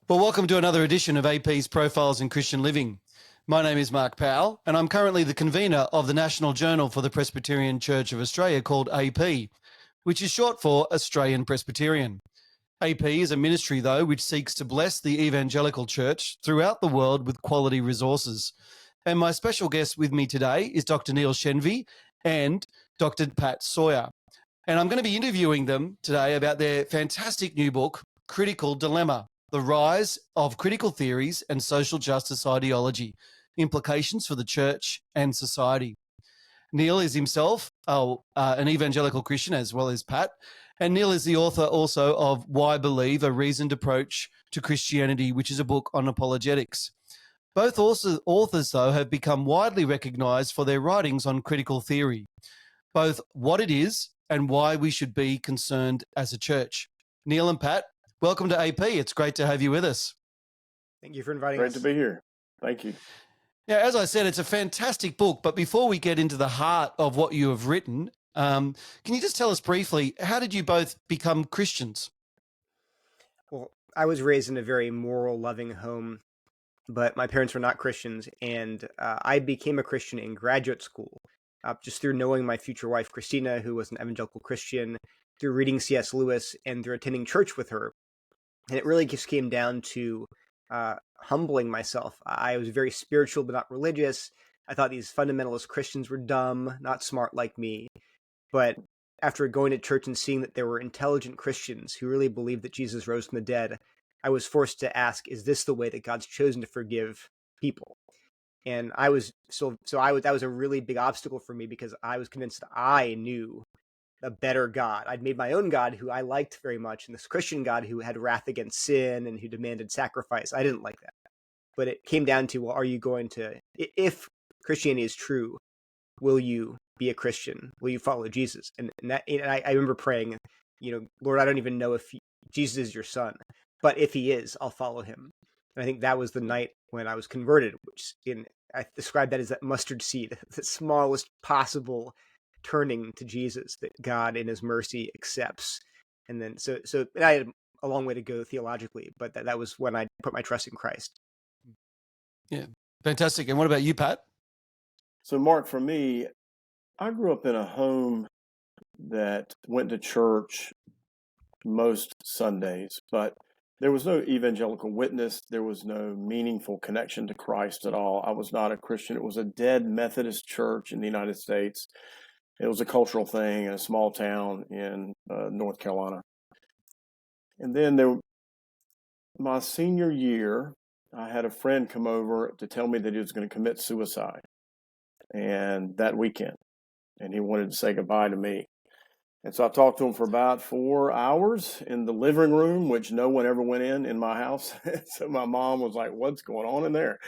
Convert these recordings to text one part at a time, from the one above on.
Well, welcome to another edition of AP's Profiles in Christian Living. My name is Mark Powell, and I'm currently the convener of the National Journal for the Presbyterian Church of Australia called AP, which is short for Australian Presbyterian. AP is a ministry, though, which seeks to bless the evangelical church throughout the world with quality resources. And my special guest with me today is Dr. Neil Shenvi and Dr. Pat Sawyer. And I'm going to be interviewing them today about their fantastic new book, Critical Dilemma: The Rise of Critical Theories and Social Justice Ideology, Implications for the Church and Society. Neil is himself an evangelical Christian, as well as Pat, and Neil is the author also of Why Believe? A Reasoned Approach to Christianity, which is a book on apologetics. Both authors, though, have become widely recognised for their writings on critical theory, both what it is and why we should be concerned as a church. Neil and Pat, welcome to AP. It's great to have you with us. Thank you for inviting Great us. to be here. Thank you. Now, as I said, it's a fantastic book, but before we get into the heart of what you have written, can you just tell us briefly, how did you both become Christians? Well, I was raised in a very moral, loving home, but my parents were not Christians, and I became a Christian in graduate school, just through knowing my future wife, Christina, who was an evangelical Christian, through reading C.S. Lewis, and through attending church with her. And it really just came down to humbling myself. I was very spiritual, but not religious. I thought these fundamentalist Christians were dumb, not smart like me. But after going to church and seeing that there were intelligent Christians who really believed that Jesus rose from the dead, I was forced to ask, is this the way that God's chosen to forgive people? And I was that was a really big obstacle for me, because I was convinced that I knew a better God. I'd made my own God who I liked very much, and this Christian God who had wrath against sin and who demanded sacrifice. I didn't like that. But it came down to, well, are you going to, if Christianity is true, will you be a Christian? Will you follow Jesus? And I remember praying, Lord, I don't even know if Jesus is your son, but if he is, I'll follow him. And I think that was the night when I was converted, I describe that as that mustard seed, the smallest possible turning to Jesus that God in his mercy accepts. And then, so I had a long way to go theologically, but that was when I put my trust in Christ. Yeah, fantastic. And what about you, Pat? So, Mark, for me, I grew up in a home that went to church most Sundays, but there was no evangelical witness. There was no meaningful connection to Christ at all. I was not a Christian. It was a dead Methodist church in the United States. It was a cultural thing in a small town in North Carolina. And then my senior year, I had a friend come over to tell me that he was going to commit suicide, and that weekend, and he wanted to say goodbye to me. And so I talked to him for about 4 hours in the living room, which no one ever went in my house. So my mom was like, what's going on in there?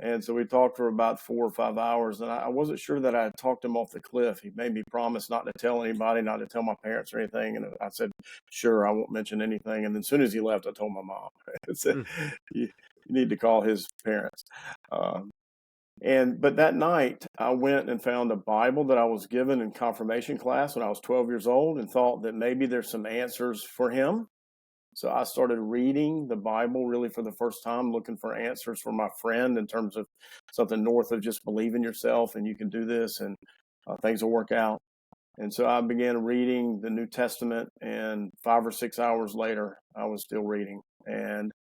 And so we talked for about 4 or 5 hours, and I wasn't sure that I had talked him off the cliff. He made me promise not to tell anybody, not to tell my parents or anything. And I said, sure, I won't mention anything. And then as soon as he left, I told my mom. I said, you need to call his parents. But that night, I went and found a Bible that I was given in confirmation class when I was 12 years old, and thought that maybe there's some answers for him. So I started reading the Bible really for the first time, looking for answers for my friend in terms of something north of just believe in yourself and you can do this and things will work out. And so I began reading the New Testament, and 5 or 6 hours later, I was still reading. And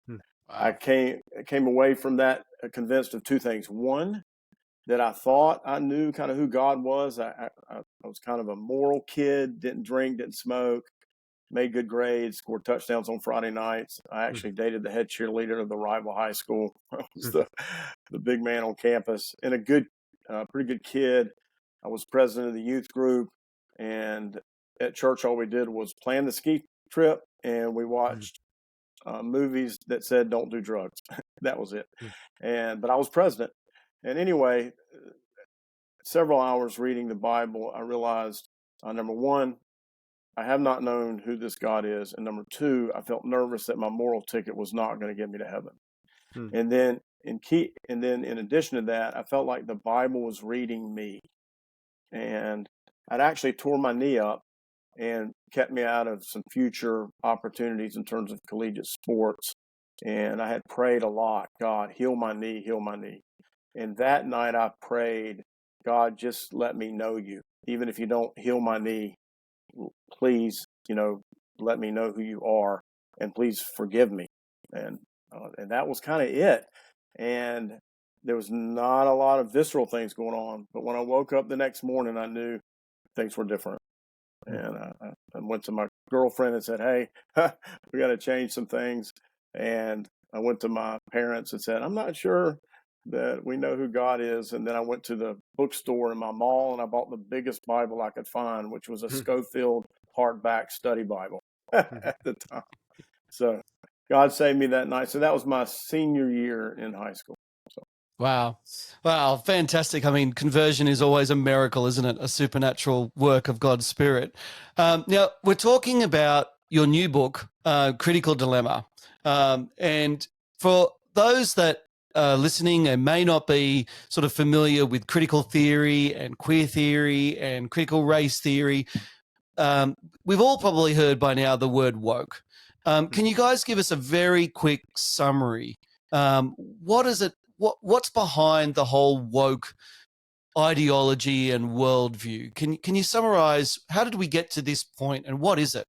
I came away from that convinced of two things. One, that I thought I knew kind of who God was. I was kind of a moral kid, didn't drink, didn't smoke, made good grades, scored touchdowns on Friday nights. I actually dated the head cheerleader of the rival high school. I was the big man on campus, and a pretty good kid. I was president of the youth group, and at church all we did was plan the ski trip, and we watched movies that said don't do drugs. That was it. But I was president. And anyway, several hours reading the Bible, I realized, number one, I have not known who this God is. And number two, I felt nervous that my moral ticket was not going to get me to heaven. And then in addition to that, I felt like the Bible was reading me. And I'd actually tore my knee up and kept me out of some future opportunities in terms of collegiate sports. And I had prayed a lot, God, heal my knee, heal my knee. And that night I prayed, God, just let me know you. Even if you don't heal my knee, please, let me know who you are, and please forgive me. And that was kind of it. And there was not a lot of visceral things going on. But when I woke up the next morning, I knew things were different. And I went to my girlfriend and said, hey, we got to change some things. And I went to my parents and said, I'm not sure that we know who God is. And then I went to the bookstore in my mall and I bought the biggest Bible I could find, which was a Schofield hardback study Bible at the time. So God saved me that night. So that was my senior year in high school. So. Wow. Wow. Fantastic. I mean, conversion is always a miracle, isn't it? A supernatural work of God's Spirit. Now, we're talking about your new book, Critical Dilemma. And for those that are listening and may not be sort of familiar with critical theory and queer theory and critical race theory, we've all probably heard by now the word woke. Can you guys give us a very quick summary? What is it? What's behind the whole woke ideology and worldview? Can you summarize how did we get to this point and what is it?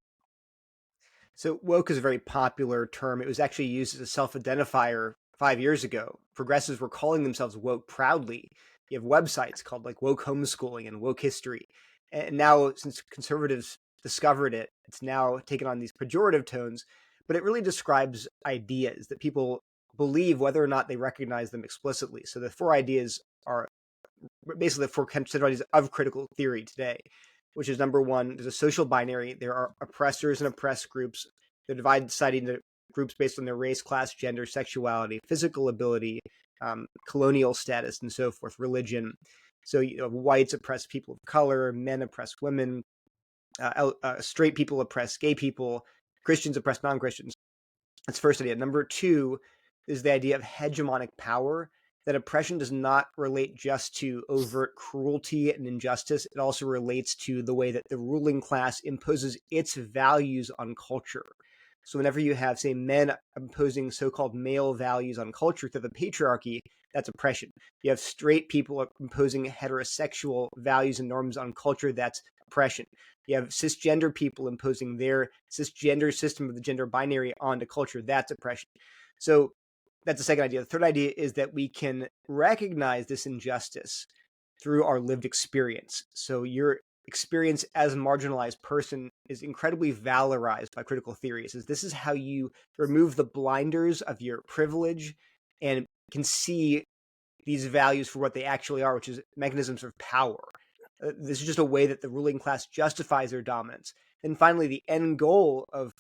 So woke is a very popular term. It was actually used as a self-identifier 5 years ago. Progressives were calling themselves woke proudly. You have websites called like woke homeschooling and woke history. And now, since conservatives discovered it, it's now taken on these pejorative tones, but it really describes ideas that people believe whether or not they recognize them explicitly. So the four ideas are basically the four considered ideas of critical theory today, which is number one, there's a social binary. There are oppressors and oppressed groups. They're divided society into groups based on their race, class, gender, sexuality, physical ability, colonial status, and so forth, religion. So whites oppress people of color, men oppress women, straight people oppress gay people, Christians oppress non-Christians. That's the first idea. Number two is the idea of hegemonic power, that oppression does not relate just to overt cruelty and injustice. It also relates to the way that the ruling class imposes its values on culture. So whenever you have, say, men imposing so-called male values on culture through the patriarchy, that's oppression. You have straight people imposing heterosexual values and norms on culture, that's oppression. You have cisgender people imposing their cisgender system of the gender binary onto culture, that's oppression. So that's the second idea. The third idea is that we can recognize this injustice through our lived experience. So your experience as a marginalized person is incredibly valorized by critical theory. It says this is how you remove the blinders of your privilege and can see these values for what they actually are, which is mechanisms of power. This is just a way that the ruling class justifies their dominance. And finally, the end goal of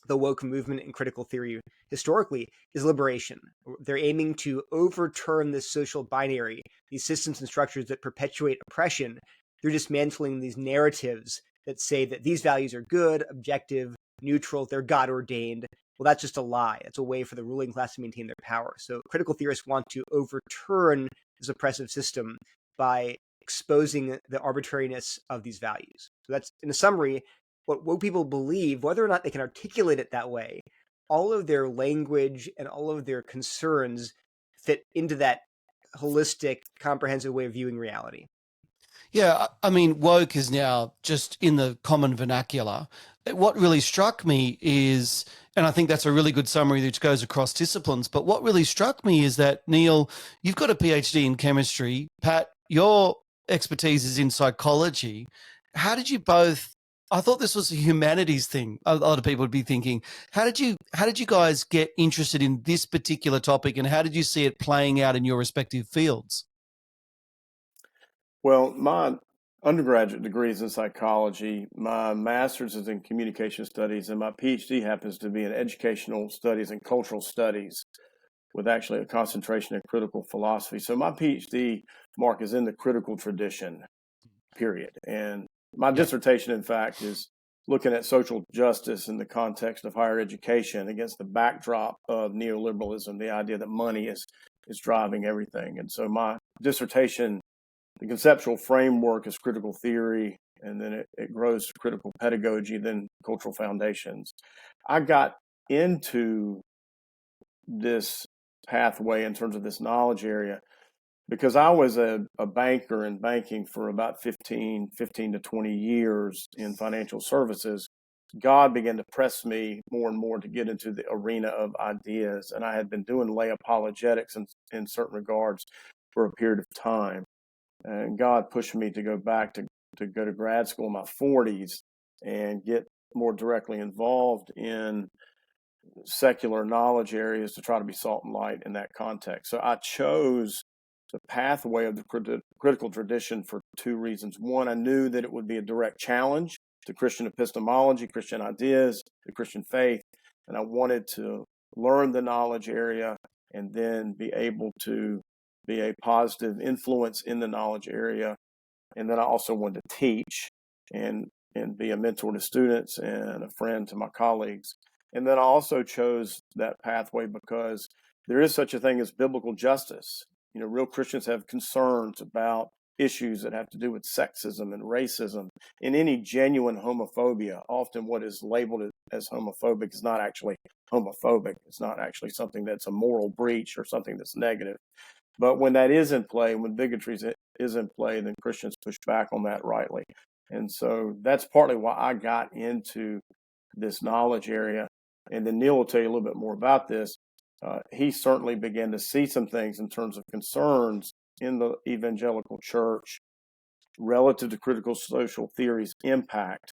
the woke movement in critical theory historically is liberation. They're aiming to overturn this social binary, these systems and structures that perpetuate oppression, through dismantling these narratives that say that these values are good, objective, neutral, they're God ordained. Well, that's just a lie. It's a way for the ruling class to maintain their power. So critical theorists want to overturn this oppressive system by exposing the arbitrariness of these values. So that's, in a summary, what woke people believe, whether or not they can articulate it that way. All of their language and all of their concerns fit into that holistic, comprehensive way of viewing reality. Yeah, I mean, woke is now just in the common vernacular. What really struck me is, and I think that's a really good summary that goes across disciplines, but what really struck me is that, Neil, you've got a PhD in chemistry. Pat, your expertise is in psychology. How did you both, I thought this was a humanities thing. A lot of people would be thinking, how did you guys get interested in this particular topic and how did you see it playing out in your respective fields? Well, my undergraduate degree is in psychology. My master's is in communication studies, and my PhD happens to be in educational studies and cultural studies with actually a concentration in critical philosophy. So my PhD, Mark, is in the critical tradition, period. And my dissertation, in fact, is looking at social justice in the context of higher education against the backdrop of neoliberalism, the idea that money is driving everything. And so my dissertation, the conceptual framework is critical theory, and then it grows to critical pedagogy, then cultural foundations. I got into this pathway in terms of this knowledge area, because I was a banker in banking for about 15 to 20 years in financial services. God began to press me more and more to get into the arena of ideas. And I had been doing lay apologetics in certain regards for a period of time. And God pushed me to go back to go to grad school in my 40s and get more directly involved in secular knowledge areas to try to be salt and light in that context. So I chose the pathway of the critical tradition for two reasons. One, I knew that it would be a direct challenge to Christian epistemology, Christian ideas, the Christian faith, and I wanted to learn the knowledge area and then be able to be a positive influence in the knowledge area. And then I also wanted to teach and be a mentor to students and a friend to my colleagues. And then I also chose that pathway because there is such a thing as biblical justice. You know, real Christians have concerns about issues that have to do with sexism and racism and any genuine homophobia. Often what is labeled as homophobic is not actually homophobic. It's not actually something that's a moral breach or something that's negative. But when that is in play, when bigotry is in play, then Christians push back on that rightly. And so that's partly why I got into this knowledge area. And then Neil will tell you a little bit more about this. He certainly began to see some things in terms of concerns in the evangelical church relative to critical social theory's impact.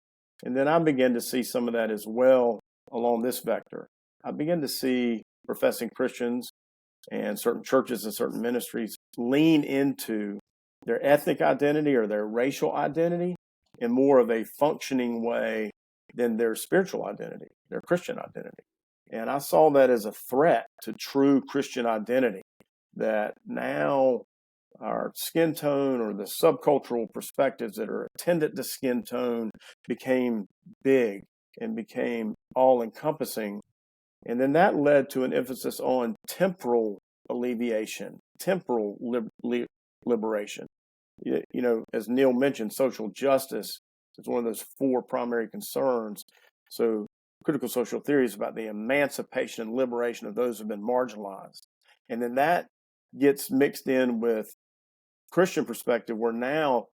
And then I began to see some of that as well along this vector. I began to see professing Christians and certain churches and certain ministries lean into their ethnic identity or their racial identity in more of a functioning way than their spiritual identity, their Christian identity. And I saw that as a threat to true Christian identity, that now our skin tone or the subcultural perspectives that are attendant to skin tone became big and became all-encompassing. And then that led to an emphasis on temporal alleviation, temporal liberation. You know, as Neil mentioned, social justice is one of those four primary concerns. So critical social theory is about the emancipation and liberation of those who have been marginalized. And then that gets mixed in with Christian perspective, where now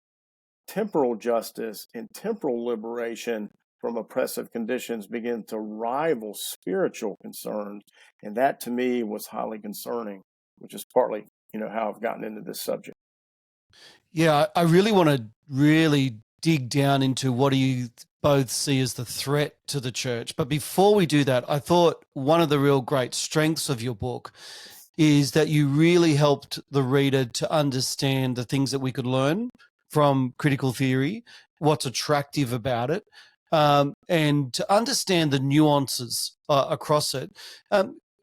temporal justice and temporal liberation from oppressive conditions begin to rival spiritual concerns. And that to me was highly concerning, which is partly, you know, how I've gotten into this subject. Yeah, I really want to really dig down into what do you both see as the threat to the church. But before we do that, I thought one of the real great strengths of your book is that you really helped the reader to understand the things that we could learn from critical theory, what's attractive about it, and to understand the nuances across it.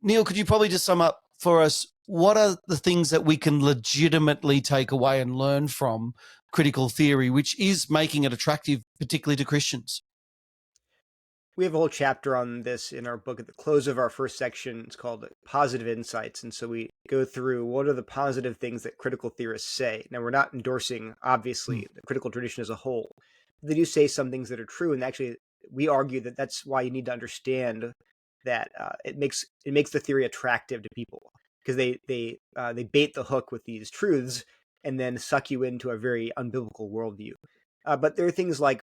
Neil, could you probably just sum up for us what are the things that we can legitimately take away and learn from critical theory, which is making it attractive, particularly to Christians? We have a whole chapter on this in our book at the close of our first section. It's called Positive Insights. And so we go through what are the positive things that critical theorists say. Now, we're not endorsing, obviously, the critical tradition as a whole. They do say some things that are true. And actually, we argue that that's why you need to understand that it makes the theory attractive to people, because they bait the hook with these truths and then suck you into a very unbiblical worldview. But there are things like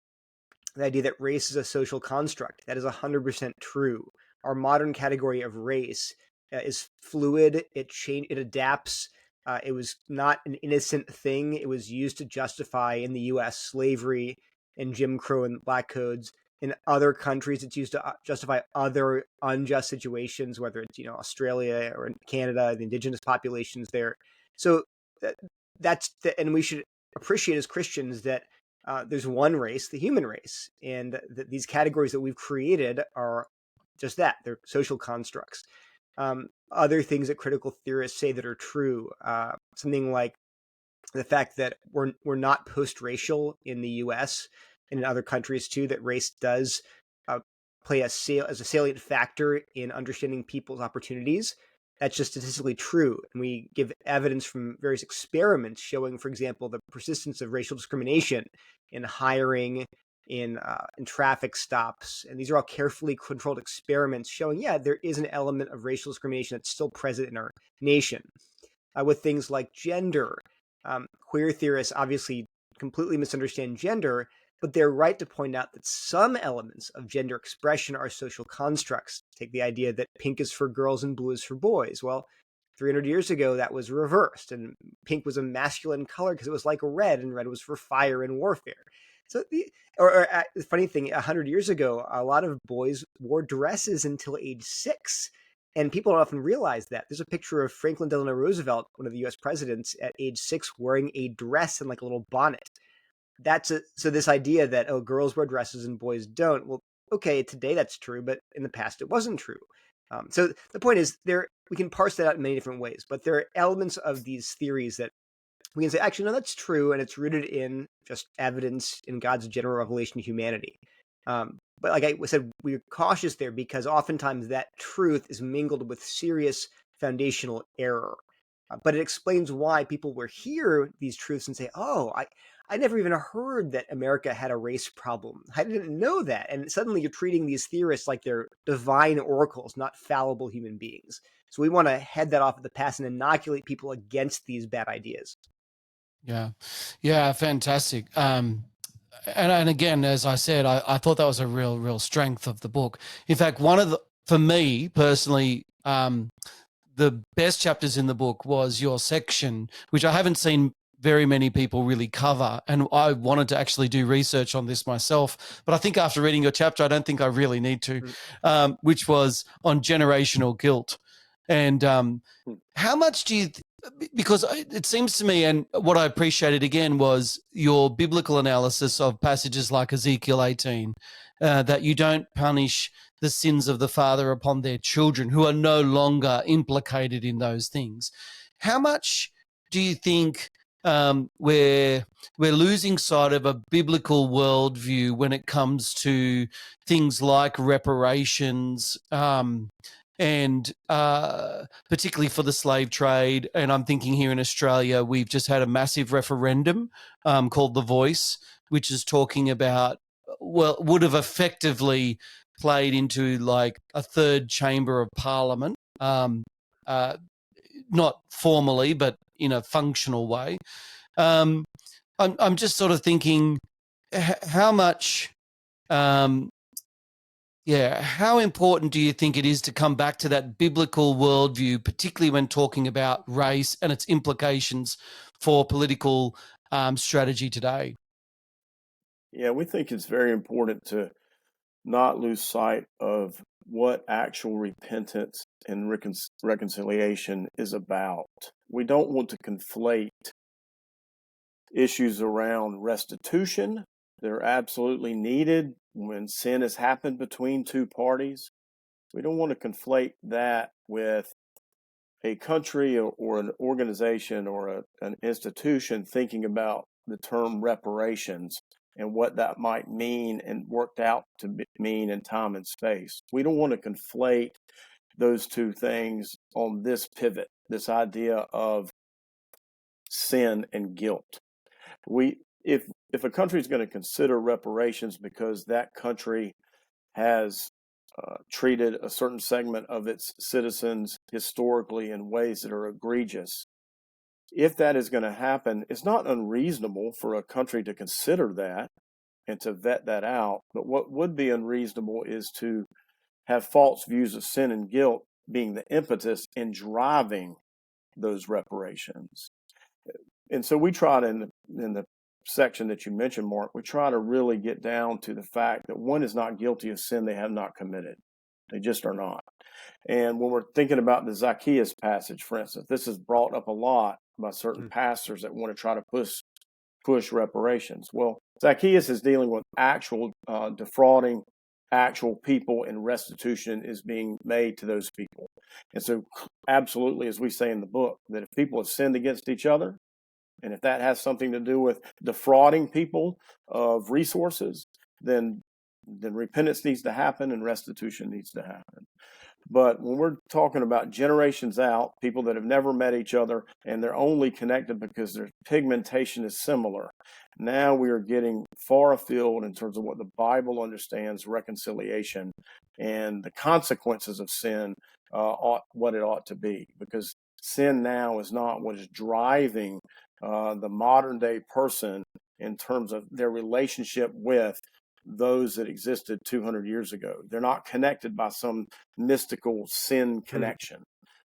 the idea that race is a social construct. That is 100% true. Our modern category of race is fluid. It adapts. It was not an innocent thing. It was used to justify in the U.S. slavery and Jim Crow and black codes. In other countries, it's used to justify other unjust situations, whether it's Australia or in Canada, the indigenous populations there. So and we should appreciate as Christians that there's one race, the human race, and these categories that we've created are just that. They're social constructs. Other things that critical theorists say that are true, something like the fact that we're not post-racial in the U.S. and in other countries too, that race does play as a salient factor in understanding people's opportunities. That's just statistically true. And we give evidence from various experiments showing, for example, the persistence of racial discrimination in hiring in traffic stops. And these are all carefully controlled experiments showing, yeah, there is an element of racial discrimination that's still present in our nation. With things like gender, queer theorists obviously completely misunderstand gender, but they're right to point out that some elements of gender expression are social constructs. Take the idea that pink is for girls and blue is for boys. Well, 300 years ago, that was reversed, and pink was a masculine color because it was like red, and red was for fire and warfare. So, the funny thing, 100 years ago, a lot of boys wore dresses until age 6. And people don't often realize that. There's a picture of Franklin Delano Roosevelt, one of the US presidents, at age 6 wearing a dress and like a little bonnet. So this idea that, oh, girls wear dresses and boys don't. Well, okay, today that's true, but in the past it wasn't true. So the point is, we can parse that out in many different ways, but there are elements of these theories that we can say, actually, no, that's true, and it's rooted in just evidence in God's general revelation to humanity. But like I said, we're cautious there because oftentimes that truth is mingled with serious foundational error. But it explains why people will hear these truths and say, oh, I never even heard that America had a race problem. I didn't know that. And suddenly you're treating these theorists like they're divine oracles, not fallible human beings. So we want to head that off at the pass and inoculate people against these bad ideas. Yeah, fantastic. And again, as I said, I thought that was a real strength of the book. In fact, for me personally, the best chapters in the book was your section, which I haven't seen very many people really cover. And I wanted to actually do research on this myself, but I think after reading your chapter, I don't think I really need to, which was on generational guilt. And how much do you, because it seems to me, and what I appreciated again was your biblical analysis of passages like Ezekiel 18, that you don't punish the sins of the father upon their children who are no longer implicated in those things. How much do you think we're losing sight of a biblical worldview when it comes to things like reparations, and particularly for the slave trade? And I'm thinking here in Australia, we've just had a massive referendum called The Voice, which is talking about, well, would have effectively played into like a third chamber of parliament, not formally, but in a functional way. I'm just sort of thinking how much, how important do you think it is to come back to that biblical worldview, particularly when talking about race and its implications for political strategy today? Yeah, we think it's very important to not lose sight of what actual repentance and reconciliation is about. We don't want to conflate issues around restitution. They're absolutely needed when sin has happened between two parties. We don't want to conflate that with a country or an organization or an institution thinking about the term reparations and what that might mean and worked out to mean in time and space. We don't want to conflate those two things on this pivot, this idea of sin and guilt. If a country is going to consider reparations because that country has treated a certain segment of its citizens historically in ways that are egregious, if that is going to happen, it's not unreasonable for a country to consider that and to vet that out. But what would be unreasonable is to have false views of sin and guilt being the impetus in driving those reparations. And so we tried in the section that you mentioned, Mark, we try to really get down to the fact that one is not guilty of sin they have not committed. They just are not. And when we're thinking about the Zacchaeus passage, for instance, this is brought up a lot by certain pastors that want to try to push reparations. Well, Zacchaeus is dealing with actual defrauding actual people, and restitution is being made to those people. And so absolutely, as we say in the book, that if people have sinned against each other, and if that has something to do with defrauding people of resources, then repentance needs to happen and restitution needs to happen. But when we're talking about generations out, people that have never met each other and they're only connected because their pigmentation is similar, now we are getting far afield in terms of what the Bible understands reconciliation and the consequences of sin, what it ought to be. Because sin now is not what is driving the modern day person in terms of their relationship with those that existed 200 years ago. They're not connected by some mystical sin connection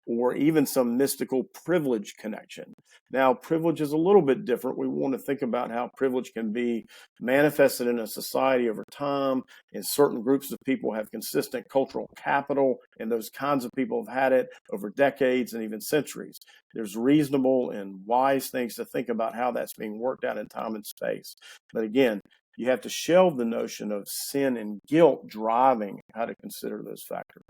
or even some mystical privilege connection. Now, privilege is a little bit different. We want to think about how privilege can be manifested in a society over time, and certain groups of people have consistent cultural capital, and those kinds of people have had it over decades and even centuries. There's reasonable and wise things to think about how that's being worked out in time and space. But again, you have to shelve the notion of sin and guilt driving how to consider those factors.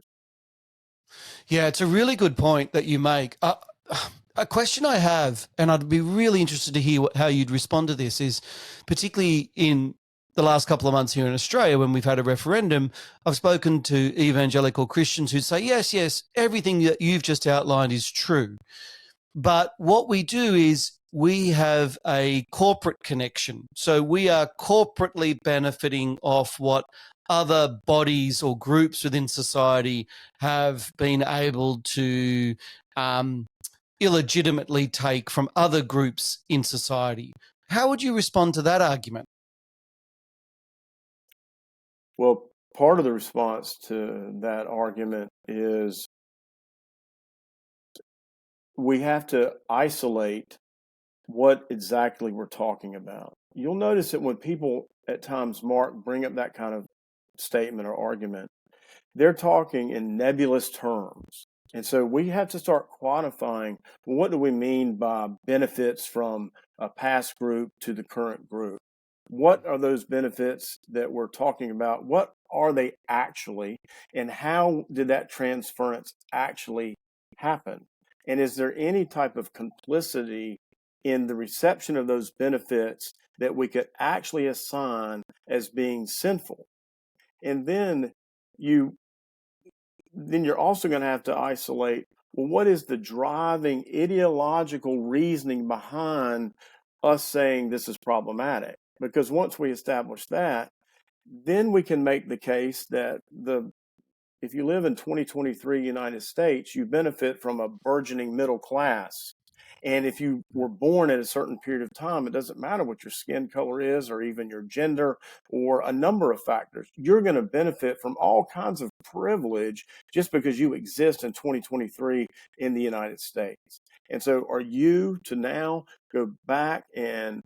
Yeah, it's a really good point that you make. A question I have, and I'd be really interested to hear how you'd respond to this, is particularly in the last couple of months here in Australia when we've had a referendum, I've spoken to evangelical Christians who say, yes, everything that you've just outlined is true. But what we do is we have a corporate connection. So we are corporately benefiting off what other bodies or groups within society have been able to illegitimately take from other groups in society. How would you respond to that argument? Well, part of the response to that argument is we have to isolate what exactly we're talking about. You'll notice that when people at times, Mark, bring up that kind of statement or argument, they're talking in nebulous terms. And so we have to start quantifying, well, what do we mean by benefits from a past group to the current group? What are those benefits that we're talking about? What are they actually? And how did that transference actually happen? And is there any type of complicity in the reception of those benefits that we could actually assign as being sinful? And then you're also going to have to isolate, well, what is the driving ideological reasoning behind us saying this is problematic? Because once we establish that, then we can make the case that if you live in 2023 United States, you benefit from a burgeoning middle class. And if you were born at a certain period of time, it doesn't matter what your skin color is or even your gender or a number of factors. You're going to benefit from all kinds of privilege just because you exist in 2023 in the United States. And so are you to now go back and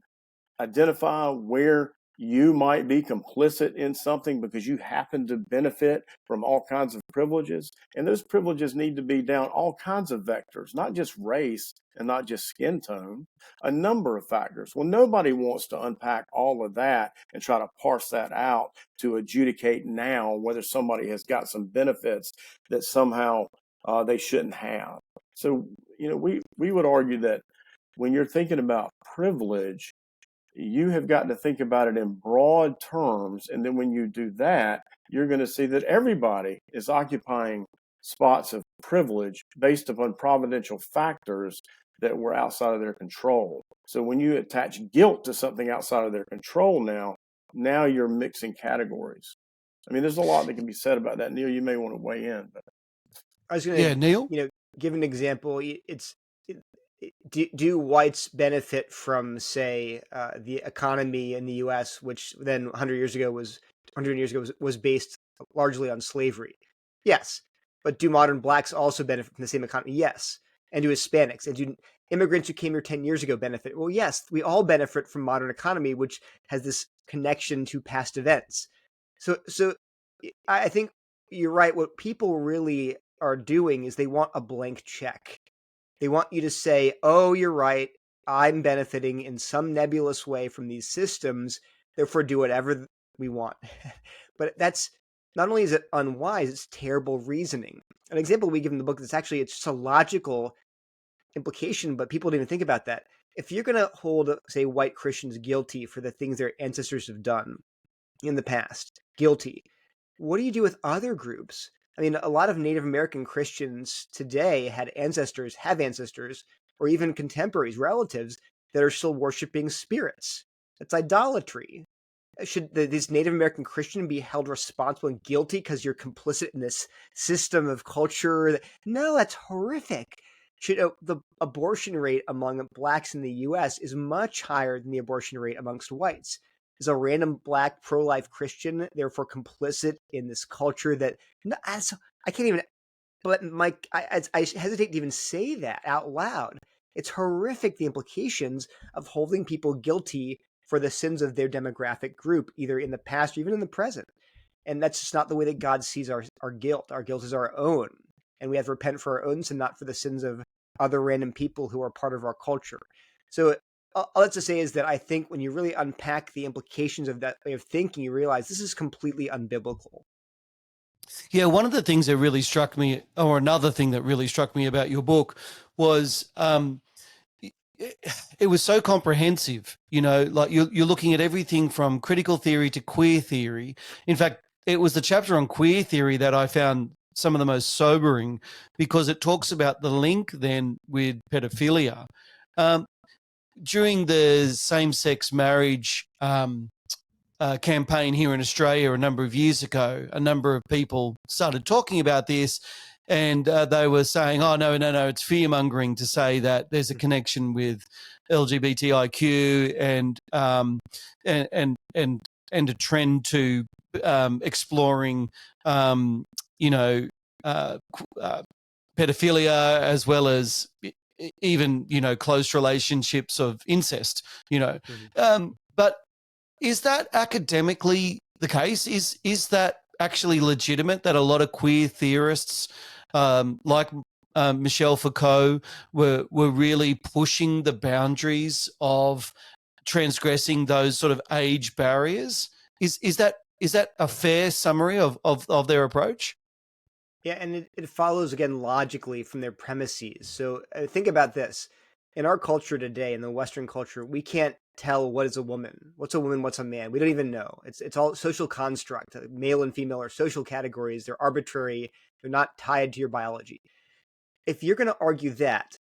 identify where you might be complicit in something because you happen to benefit from all kinds of privileges? And those privileges need to be down all kinds of vectors, not just race and not just skin tone, a number of factors. Well, nobody wants to unpack all of that and try to parse that out to adjudicate now whether somebody has got some benefits that somehow they shouldn't have. So, we would argue that when you're thinking about privilege, you have got to think about it in broad terms. And then when you do that, you're going to see that everybody is occupying spots of privilege based upon providential factors that were outside of their control. So when you attach guilt to something outside of their control now you're mixing categories. I mean, there's a lot that can be said about that. Neil, you may want to weigh in. But I was going to, Neil? Give an example. Do whites benefit from, say, the economy in the U.S., which then 100 years ago was based largely on slavery? Yes. But do modern blacks also benefit from the same economy? Yes. And do Hispanics and do immigrants who came here 10 years ago benefit? Well, yes, we all benefit from modern economy, which has this connection to past events. So I think you're right. What people really are doing is they want a blank check. They want you to say, oh, you're right, I'm benefiting in some nebulous way from these systems, therefore do whatever we want. But that's not only is it unwise, it's terrible reasoning. An example we give in the book that's actually it's just a logical implication, but people don't even think about that. If you're going to hold, say, white Christians guilty for the things their ancestors have done in the past, guilty, what do you do with other groups? I mean, a lot of Native American Christians today have ancestors, or even contemporaries, relatives that are still worshiping spirits. That's idolatry. Should this Native American Christian be held responsible and guilty because you're complicit in this system of culture? No, that's horrific. The abortion rate among blacks in the U.S. is much higher than the abortion rate amongst whites. Is a random black pro-life Christian therefore complicit in this culture that no, I can't even. But Mike, I hesitate to even say that out loud. It's horrific, the implications of holding people guilty for the sins of their demographic group, either in the past or even in the present. And that's just not the way that God sees our guilt. Our guilt is our own. And we have to repent for our own sin, not for the sins of other random people who are part of our culture. So all that's to say is that I think when you really unpack the implications of that way of thinking, you realize this is completely unbiblical. Yeah, one of the things that really struck me, or another thing that really struck me about your book was it was so comprehensive. Like you're looking at everything from critical theory to queer theory. In fact, it was the chapter on queer theory that I found some of the most sobering, because it talks about the link then with pedophilia. During the same-sex marriage campaign here in Australia a number of years ago, a number of people started talking about this, and they were saying, "Oh, no, it's fear-mongering to say that there's a connection with LGBTIQ and a trend to exploring, pedophilia, as well as even close relationships of incest." But is that academically the case? Is that actually legitimate, that a lot of queer theorists like Michel Foucault were really pushing the boundaries of transgressing those sort of age barriers? Is that a fair summary of their approach? Yeah, and it follows again logically from their premises. So think about this. In our culture today, in the Western culture, we can't tell what is a woman, what's a man. We don't even know. It's all social construct. Male and female are social categories. They're arbitrary. They're not tied to your biology. If you're going to argue that,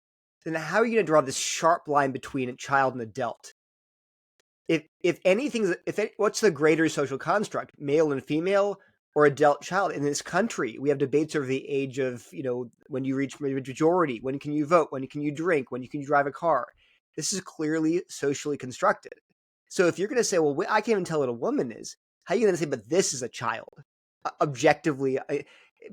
then how are you going to draw this sharp line between a child and adult? If anything, what's the greater social construct, male and female, or adult child? In this country, we have debates over the age of, when you reach majority, when can you vote, when can you drink, when can you drive a car. This is clearly socially constructed. So if you're going to say, well, I can't even tell what a woman is, how are you going to say, but this is a child? Objectively,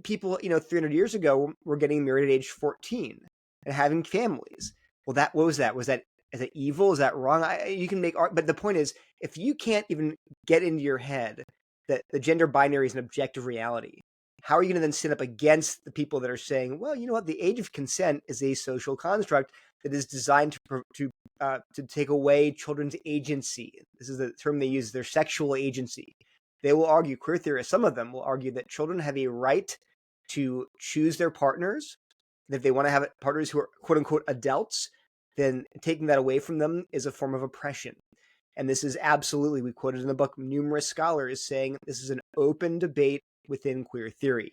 people, 300 years ago were getting married at age 14 and having families. Well, what was that? Is it evil? Is that wrong? You can make art, but the point is, if you can't even get into your head that the gender binary is an objective reality, how are you going to then stand up against the people that are saying, well, you know what, the age of consent is a social construct that is designed to take away children's agency. This is the term they use, their sexual agency. They will argue, queer theorists, some of them will argue that children have a right to choose their partners, that if they want to have partners who are quote unquote adults, then taking that away from them is a form of oppression. And this is absolutely, we quoted in the book, numerous scholars saying this is an open debate within queer theory.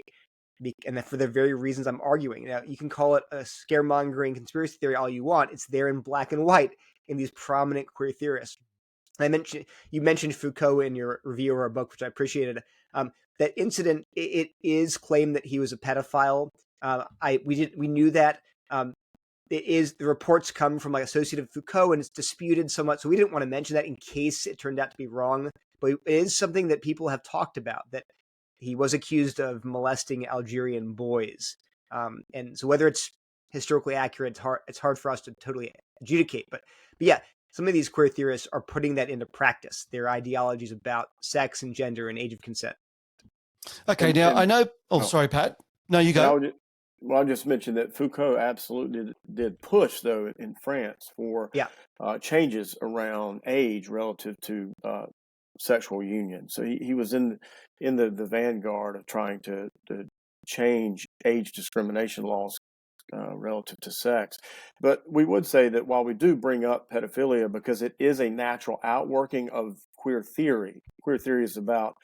And that for the very reasons I'm arguing. Now, you can call it a scaremongering conspiracy theory all you want. It's there in black and white in these prominent queer theorists. You mentioned Foucault in your review of our book, which I appreciated. That incident, it is claimed that he was a pedophile. We knew that. The reports come from Associated Foucault, and it's disputed somewhat. So we didn't want to mention that in case it turned out to be wrong. But it is something that people have talked about, that he was accused of molesting Algerian boys. And so whether it's historically accurate, it's hard for us to totally adjudicate. But yeah, some of these queer theorists are putting that into practice, their ideologies about sex and gender and age of consent. Okay, now I know. Oh, sorry, Pat. No, you go. I'll just mention that Foucault absolutely did push, though, in France for changes around age relative to sexual union. So he was in the vanguard of trying to change age discrimination laws relative to sex. But we would say that while we do bring up pedophilia because it is a natural outworking of queer theory is about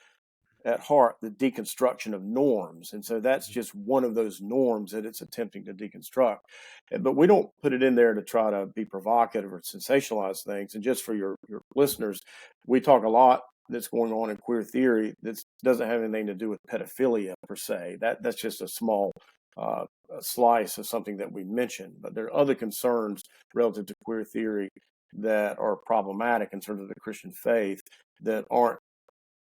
at heart the deconstruction of norms. And so that's just one of those norms that it's attempting to deconstruct. But we don't put it in there to try to be provocative or sensationalize things. And just for your listeners, we talk a lot that's going on in queer theory that doesn't have anything to do with pedophilia per se. That's just a small a slice of something that we mentioned. But there are other concerns relative to queer theory that are problematic in terms of the Christian faith that aren't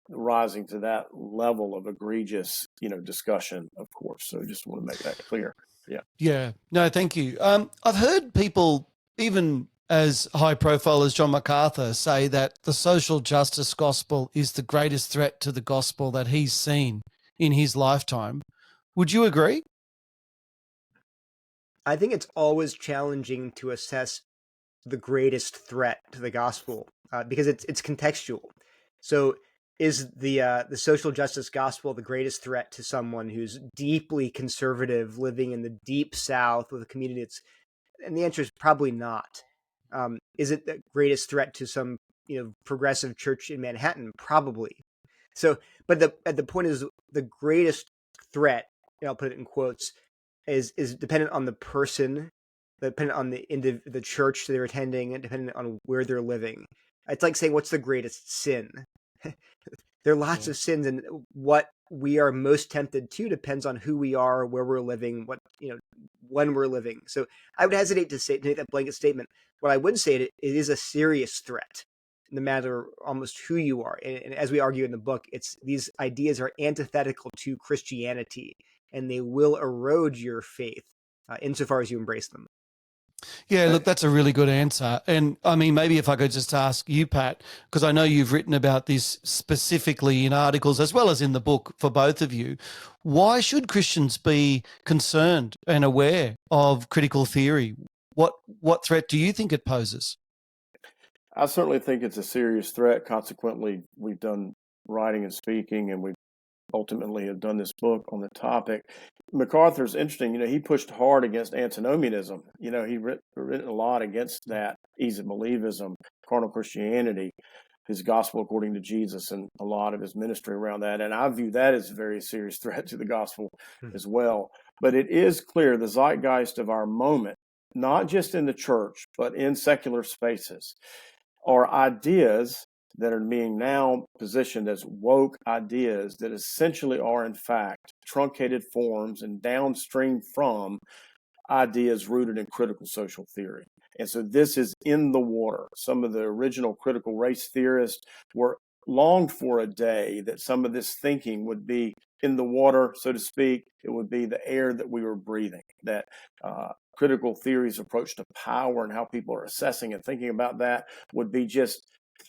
rising to that level of egregious, discussion, of course. So just want to make that clear. Yeah. Yeah. No, thank you. I've heard people, even as high profile as John MacArthur, say that the social justice gospel is the greatest threat to the gospel that he's seen in his lifetime. Would you agree? I think it's always challenging to assess the greatest threat to the gospel because it's contextual. So, is the social justice gospel the greatest threat to someone who's deeply conservative, living in the deep South with a community that's? And the answer is probably not. Is it the greatest threat to some progressive church in Manhattan? Probably. So, but the point is the greatest threat. I'll put it in quotes. Is dependent on the person, dependent on the church they're attending, and dependent on where they're living. It's like saying, what's the greatest sin? There are lots of sins, and what we are most tempted to depends on who we are, where we're living, when we're living. So I would hesitate to make that blanket statement. What I would say, it is a serious threat, no matter almost who you are. And as we argue in the book, these ideas are antithetical to Christianity, and they will erode your faith insofar as you embrace them. Yeah, look, that's a really good answer. And I mean, maybe if I could just ask you, Pat, because I know you've written about this specifically in articles as well as in the book for both of you. Why should Christians be concerned and aware of critical theory? What threat do you think it poses? I certainly think it's a serious threat. Consequently, we've done writing and speaking, and we ultimately have done this book on the topic. MacArthur's interesting. He pushed hard against antinomianism. He written a lot against that easy believism, carnal Christianity, his gospel according to Jesus, and a lot of his ministry around that. And I view that as a very serious threat to the gospel as well. But it is clear the zeitgeist of our moment, not just in the church, but in secular spaces, are ideas that are being now positioned as woke ideas that essentially are, in fact, truncated forms and downstream from ideas rooted in critical social theory. And so this is in the water. Some of the original critical race theorists were longed for a day that some of this thinking would be in the water, so to speak. It would be the air that we were breathing, that critical theory's approach to power and how people are assessing and thinking about that would be just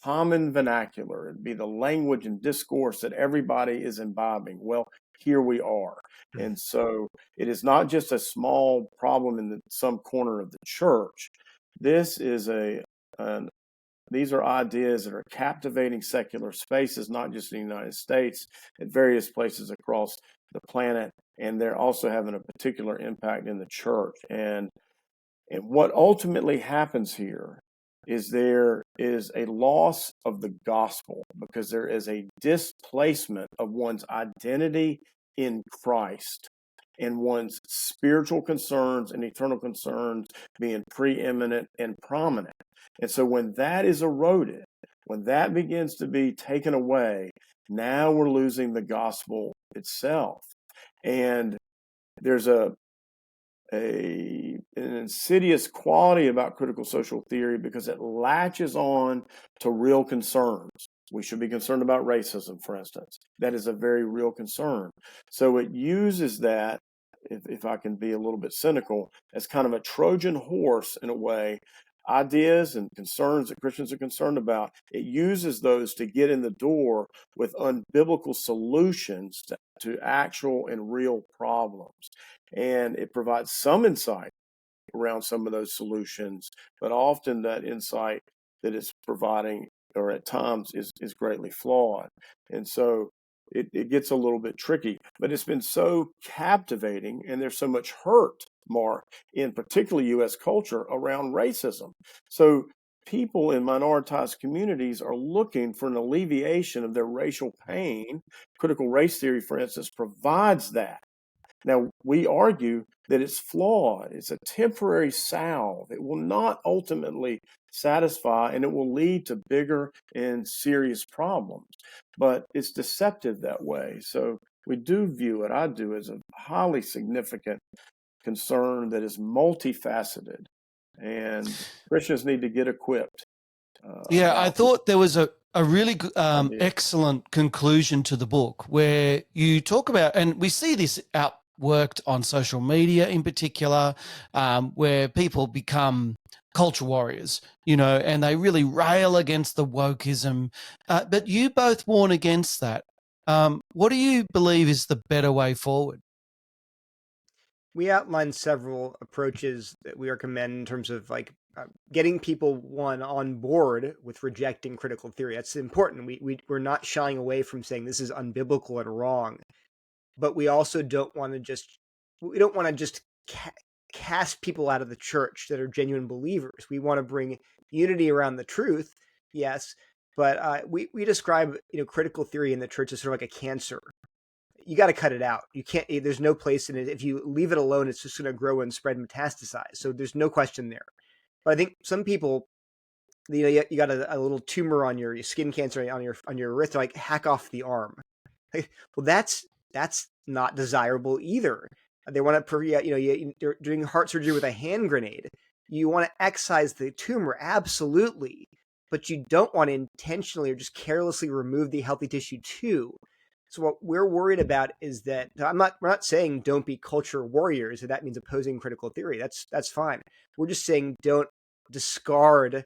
common vernacular. It'd be the language and discourse that everybody is imbibing. Well, here we are. And so it is not just a small problem in some corner of the church. This is these are ideas that are captivating secular spaces, not just in the United States, at various places across the planet, and they're also having a particular impact in the church. And what ultimately happens here is there is a loss of the gospel because there is a displacement of one's identity in Christ and one's spiritual concerns and eternal concerns being preeminent and prominent. And so when that is eroded, when that begins to be taken away, now we're losing the gospel itself. And there's an insidious quality about critical social theory because it latches on to real concerns. We should be concerned about racism, for instance. That is a very real concern. So it uses that, if I can be a little bit cynical, as kind of a Trojan horse in a way, ideas and concerns that Christians are concerned about. It uses those to get in the door with unbiblical solutions to actual and real problems. And it provides some insight around some of those solutions, but often that insight that it's providing, or at times, is greatly flawed. And so it gets a little bit tricky, but it's been so captivating, and there's so much hurt, Mark, in particularly U.S. culture around racism. So people in minoritized communities are looking for an alleviation of their racial pain. Critical race theory, for instance, provides that. Now, we argue that it's flawed. It's a temporary salve. It will not ultimately satisfy, and it will lead to bigger and serious problems. But it's deceptive that way. So we do view it, I do, as a highly significant concern that is multifaceted. And Christians need to get equipped. Yeah, I thought there was a really Idea. excellent conclusion to the book where you talk about, and we see this outworked on social media in particular, where people become culture warriors, and they really rail against the wokeism. But you both warn against that. What do you believe is the better way forward? We outlined several approaches that we recommend in terms of getting people on board with rejecting critical theory. That's important. We're not shying away from saying this is unbiblical and wrong, but we also don't want to just cast people out of the church that are genuine believers. We want to bring unity around the truth, yes, but we describe critical theory in the church as sort of like a cancer. You got to cut it out. You can't. There's no place in it. If you leave it alone, it's just going to grow and spread and metastasize. So there's no question there. But I think some people, you got a little tumor on your skin cancer on your wrist, like hack off the arm. Well, that's not desirable either. They want to, they're doing heart surgery with a hand grenade. You want to excise the tumor, absolutely, but you don't want to intentionally or just carelessly remove the healthy tissue too. So what we're worried about is that we're not saying don't be culture warriors, and that means opposing critical theory. That's fine. We're just saying don't discard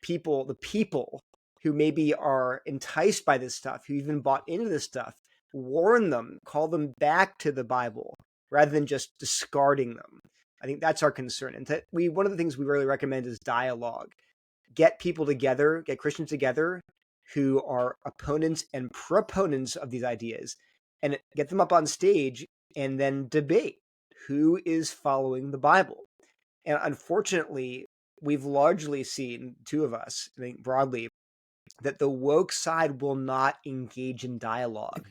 the people who maybe are enticed by this stuff, who even bought into this stuff. Warn them, call them back to the Bible rather than just discarding them. I think that's our concern. And one of the things we really recommend is dialogue. Get people together, get Christians together who are opponents and proponents of these ideas, and get them up on stage and then debate who is following the Bible. And unfortunately, we've largely seen, two of us, I think broadly, that the woke side will not engage in dialogue.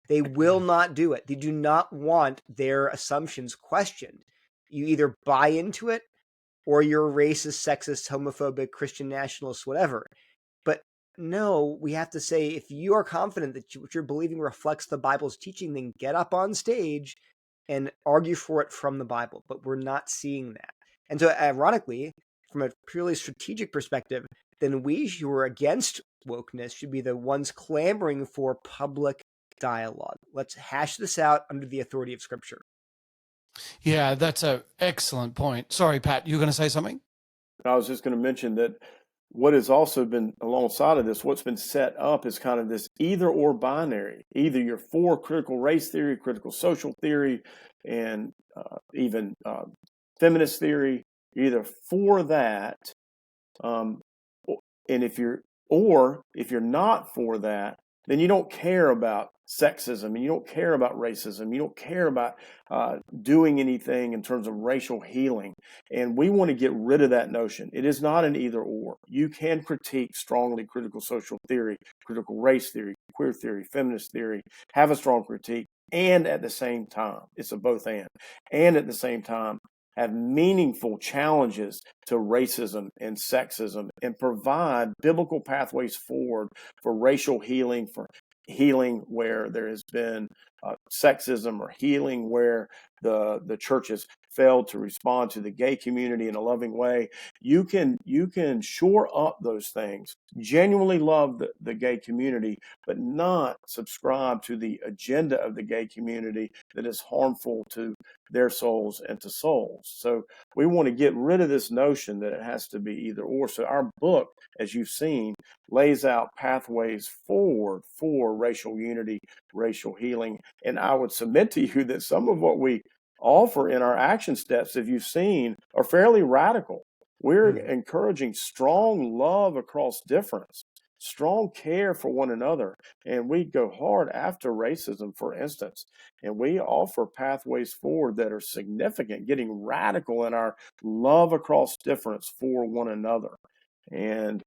They will not do it. They do not want their assumptions questioned. You either buy into it or you're racist, sexist, homophobic, Christian nationalist, whatever. But no, we have to say, if you are confident that what you're believing reflects the Bible's teaching, then get up on stage and argue for it from the Bible. But we're not seeing that. And so ironically, from a purely strategic perspective, then we who are against wokeness should be the ones clamoring for public dialogue. Let's hash this out under the authority of Scripture. Yeah, that's an excellent point. Sorry, Pat, you were going to say something? I was just going to mention that what has also been alongside of this, what's been set up is kind of this either or binary. Either you're for critical race theory, critical social theory, and even feminist theory. You're either for that, and if you're not for that, then you don't care about sexism, and you don't care about racism. You don't care about doing anything in terms of racial healing. And we want to get rid of that notion. It is not an either or. You can critique strongly critical social theory, critical race theory, queer theory, feminist theory, have a strong critique, and at the same time, it's a both and at the same time, have meaningful challenges to racism and sexism and provide biblical pathways forward for racial healing, for healing where there has been sexism, or healing where the church has failed to respond to the gay community in a loving way. You can shore up those things, genuinely love the gay community, but not subscribe to the agenda of the gay community that is harmful to their souls and to souls. So we want to get rid of this notion that it has to be either or. So our book, as you've seen, lays out pathways forward for racial unity, racial healing. And I would submit to you that some of what we offer in our action steps, if you've seen, are fairly radical. We're encouraging strong love across difference, strong care for one another. And we go hard after racism, for instance. And we offer pathways forward that are significant, getting radical in our love across difference for one another. And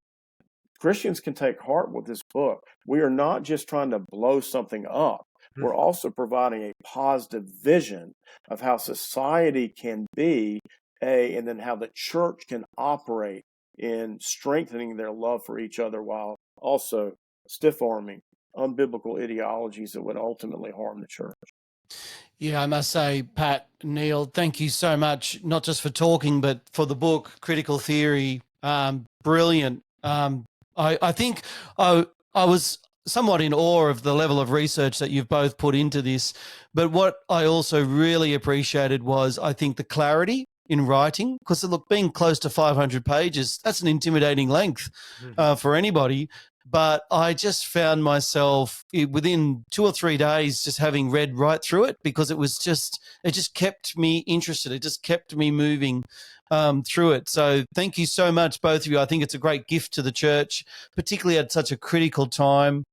Christians can take heart with this book. We are not just trying to blow something up. We're also providing a positive vision of how society can be, and then how the church can operate in strengthening their love for each other while also stiff-arming unbiblical ideologies that would ultimately harm the church. Yeah, I must say, Pat, Neil, thank you so much, not just for talking, but for the book, Critical Theory. Brilliant. I think I was somewhat in awe of the level of research that you've both put into this. But what I also really appreciated was, I think, the clarity in writing, because look, being close to 500 pages, that's an intimidating length for anybody. But I just found myself within 2 or 3 days just having read right through it, because it just kept me interested. It just kept me moving through it. So thank you so much, both of you. I think it's a great gift to the church, particularly at such a critical time,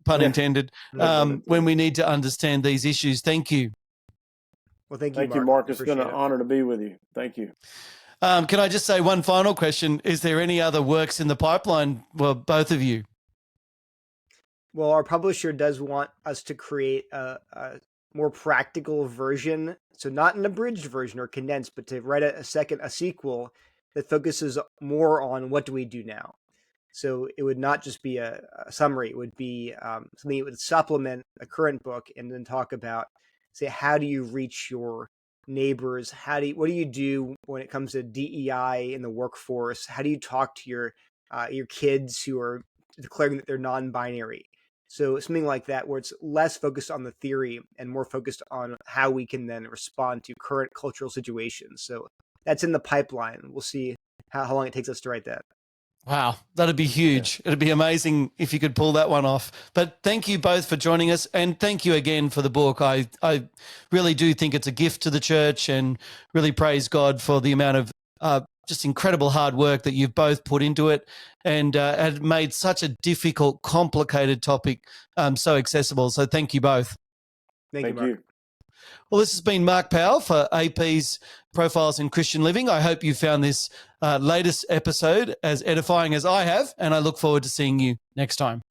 pun intended, when we need to understand these issues. Thank you. Well, thank you, Mark. It's been an honor to be with you. Thank you. Can I just say one final question? Is there any other works in the pipeline? Well, both of you. Well, our publisher does want us to create a more practical version. So not an abridged version or condensed, but to write a sequel that focuses more on what do we do now. So it would not just be a summary. It would be something that would supplement a current book, and then talk about, say, how do you reach your neighbors? What do you do when it comes to DEI in the workforce? How do you talk to your kids who are declaring that they're non-binary? So something like that, where it's less focused on the theory and more focused on how we can then respond to current cultural situations. So that's in the pipeline. We'll see how long it takes us to write that. Wow, that'd be huge. It'd be amazing if you could pull that one off. But thank you both for joining us, and thank you again for the book. I really do think it's a gift to the church, and really praise God for the amount of just incredible hard work that you've both put into it, and had made such a difficult, complicated topic so accessible. So thank you both. Thank you, Mark. Well, this has been Mark Powell for AP's Profiles in Christian Living. I hope you found this latest episode as edifying as I have, and I look forward to seeing you next time.